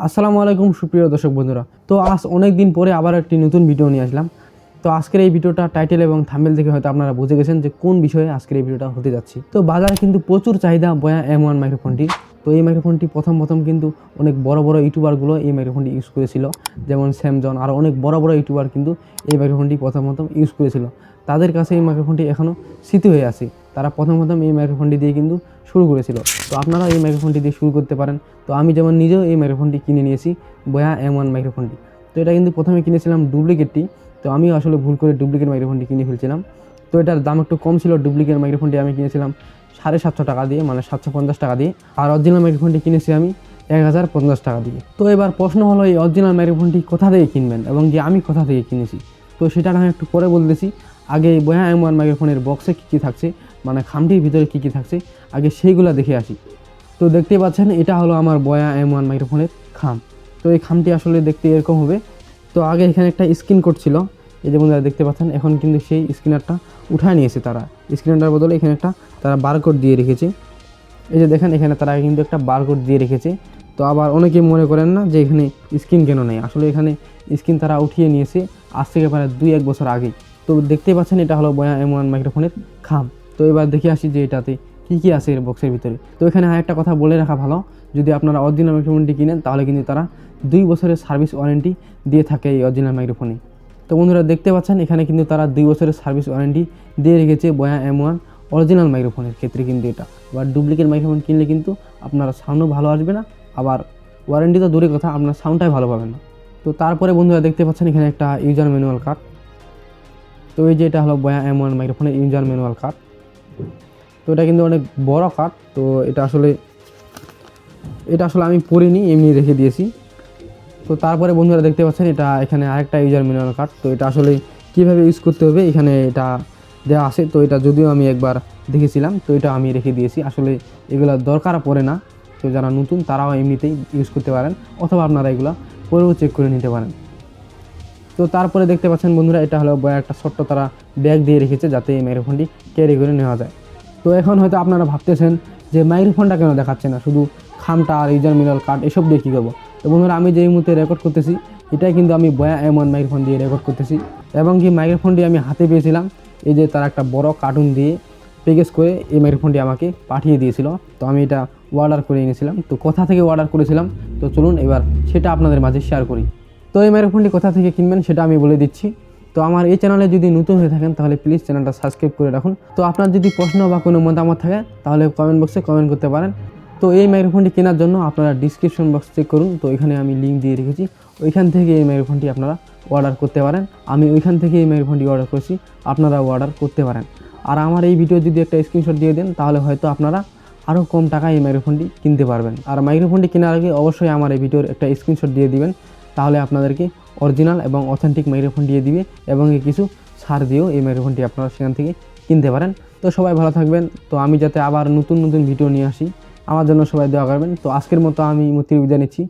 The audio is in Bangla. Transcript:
আসসালামু আলাইকুম সুপ্রিয় দর্শক বন্ধুরা। তো আজ অনেক দিন পরে আবার একটি নতুন ভিডিও নিয়ে আসলাম। তো আজকের এই ভিডিওটা টাইটেল এবং থাম্বনেল থেকে হয়তো আপনারা বুঝে গেছেন যে কোন বিষয়ে আজকের এই ভিডিওটা হতে যাচ্ছে। তো বাজারে কিন্তু প্রচুর চাহিদা বয়া M1 মাইক্রোফোনটির। তো এই মাইক্রোফোনটি প্রথম কিন্তু অনেক বড় ইউটিউবারগুলো এই মাইক্রোফোনটি ইউজ করেছিল, যেমন স্যামজন আর অনেক বড় ইউটিউবার কিন্তু এই মাইক্রোফোনটি প্রথম ইউজ করেছিল। তাদের কাছে এই মাইক্রোফোনটি এখনও স্মৃতি হয়ে আছে। তারা প্রথম এই মাইক্রোফোনটি দিয়ে কিন্তু শুরু করেছিল। তো আপনারা এই মাইক্রোফোনটি দিয়ে শুরু করতে পারেন। তো আমি যেমন নিজেও এই মাইক্রোফোনটি কিনে নিয়েছি, বয়া M1 মাইক্রোফোনটি। তো এটা কিন্তু প্রথমে কিনেছিলাম ডুপ্লিকেটটি। তো আমি আসলে ভুল করে ডুপ্লিকেট মাইক্রোফোনটি কিনে ফেলছিলাম। তো এটার দাম একটু কম ছিল। ডুপ্লিকেট মাইক্রোফোনটি আমি কিনেছিলাম 750 টাকা দিয়ে, মানে 750 টাকা দিয়ে। আর অরিজিনাল মাইক্রোফোনটি কিনেছি আমি 1050 টাকা দিয়ে। তো এবার প্রশ্ন হলো, এই অরিজিনাল মাইক্রোফোনটি কোথা থেকে কিনবেন এবং যে আমি কোথা থেকে কিনেছি। তো সেটা আমি একটু পরে বলতেছি। আগে এই বয়া M1 মাইক্রোফোনের বক্সে কী কী থাকছে, মানে খামটির ভিতরে কী কী থাকছে, আগে সেইগুলো দেখে আসি। তো দেখতে পাচ্ছেন, এটা হলো আমার বয়া M1 মাইক্রোফোনের খাম। তো এই খামটি আসলে দেখতে এরকম হবে। তো আগে এখানে একটা স্ক্রিন কোড ছিল, এই যেমন দেখতে পাচ্ছেন। এখন কিন্তু সেই স্ক্রিনারটা উঠায় নিয়েছে তারা। স্ক্রিনারটার বদলে এখানে একটা তারা বারকোড দিয়ে রেখেছে। এই যে দেখেন, এখানে তারা কিন্তু একটা বারকোড দিয়ে রেখেছে। তো আবার অনেকে মনে করেন না যে এখানে স্ক্রিন কেন নেই, আসলে এখানে স্ক্রিন তারা উঠিয়ে নিয়েছে আজ থেকে প্রায় 2-1 বছর আগে। তো দেখতেই পাচ্ছেন, এটা হলো বয়া M1 মাইক্রোফোনের খাম। তো এবার দেখে আসি যে এটাতে কী কী আছে এর বক্সের ভিতরে। তো এখানে আরেকটা কথা বলে রাখা ভালো, যদি আপনারা অরিজিনাল মাইক্রোফোনটি কিনেন তাহলে কিন্তু তারা 2 বছরের সার্ভিস ওয়ারেন্টি দিয়ে থাকে এই অরিজিনাল মাইক্রোফোনে। তো বন্ধুরা দেখতে পাচ্ছেন, এখানে কিন্তু তারা 2 বছরের সার্ভিস ওয়ারেন্টি দিয়ে রেখেছে বয়া M1 অরিজিনাল মাইক্রোফোনের ক্ষেত্রে কিন্তু এটা। আবার ডুপ্লিকেট মাইক্রোফোন কিনলে কিন্তু আপনার সাউন্ডও ভালো আসবে না, আবার ওয়ারেন্টি তো দূরের কথা, আপনার সাউন্ডটাই ভালো পাবেন না। তো তারপরে বন্ধুরা দেখতে পাচ্ছেন এখানে একটা ইউজার ম্যানুয়াল কার্ড। তো এই যে এটা হলো বয়া M1 মাইক্রোফোনের ইউজার ম্যানুয়াল কার্ড। তো এটা কিন্তু অনেক বড় কার্ড। তো এটা আসলে আমি পড়িনি, এমনি রেখে দিয়েছি। তো তারপরে বন্ধুরা দেখতে পাচ্ছেন, এটা এখানে আরেকটা ইউজার ম্যানুয়াল কার্ড। তো এটা আসলে কীভাবে ইউজ করতে হবে এখানে এটা দেওয়া আছে। তো এটা যদিও আমি একবার দেখেছিলাম, তো এটা আমি রেখে দিয়েছি। আসলে এগুলো দরকার পড়ে না। তো যারা নতুন তারাও এমনিতেই ইউজ করতে পারেন, অথবা আপনারা এগুলো পরেও চেক করে নিতে পারেন। তো তারপরে দেখতে পাচ্ছেন বন্ধুরা, এটা হলো বয়া একটা ছোট্ট তারা ব্যাগ দিয়ে রেখেছে, যাতে এই মাইক্রোফোনটি ক্যারি করে নেওয়া যায়। তো এখন হয়তো আপনারা ভাবতেছেন যে মাইক্রোফোনটা কেন দেখাচ্ছে না, শুধু খামটা আর ইউজার ম্যানুয়াল কার্ড এসব দিয়ে কী করবো। তো বন্ধুরা, আমি যে এই মুহূর্তে রেকর্ড করতেছি, এটাই কিন্তু আমি বয়া M1 মাইক্রোফোন দিয়ে রেকর্ড করতেছি। এবং কি মাইক্রোফোনটি আমি হাতে পেয়েছিলাম, এই যে তারা একটা বড় কার্টুন দিয়ে প্যাকেজ করে এই মাইক্রোফোনটি আমাকে পাঠিয়ে দিয়েছিল। তো আমি এটা অর্ডার করে এনেছিলাম। তো কোথা থেকে অর্ডার করেছিলাম, তো চলুন এবার সেটা আপনাদের মাঝে শেয়ার করি। তো এই মাইক্রোফোনটি কোথা থেকে কিনবেন সেটা আমি বলে দিচ্ছি। তো আমার এই চ্যানেলে যদি নতুন হয়ে থাকেন তাহলে প্লিজ চ্যানেলটা সাবস্ক্রাইব করে রাখুন। তো আপনার যদি প্রশ্ন বা কোনো মতামত থাকে তাহলে কমেন্ট বক্সে কমেন্ট করতে পারেন। তো এই মাইক্রোফোনটি কেনার জন্য আপনারা ডিসক্রিপশন বক্স চেক করুন। তো এখানে আমি লিঙ্ক দিয়ে রেখেছি, ওইখান থেকে এই মাইক্রোফোনটি আপনারা অর্ডার করতে পারেন। আমি ওইখান থেকে এই মাইক্রোফোনটি অর্ডার করেছি, আপনারাও অর্ডার করতে পারেন। আর আমার এই ভিডিও যদি একটা স্ক্রিনশট দিয়ে দেন তাহলে হয়তো আপনারা আরও কম টাকায় এই মাইক্রোফোনটি কিনতে পারবেন। আর মাইক্রোফোনটি কেনার আগে অবশ্যই আমার এই ভিডিওর একটা স্ক্রিনশট দিয়ে দিবেন, তাহলে আপনাদেরকে অরিজিনাল এবং অথেন্টিক মাইক্রোফোন দিয়ে দিবে এবং কিছু ছাড় দিয়েও এই মাইক্রোফোনটি আপনারা সেখান থেকে কিনতে পারেন। তো সবাই ভালো থাকবেন। তো আমি যাতে আবার নতুন ভিডিও নিয়ে আসি, আমার জন্য সবাই দোয়া করবেন। তো আজকের মতো আমি বিদায় নিচ্ছি।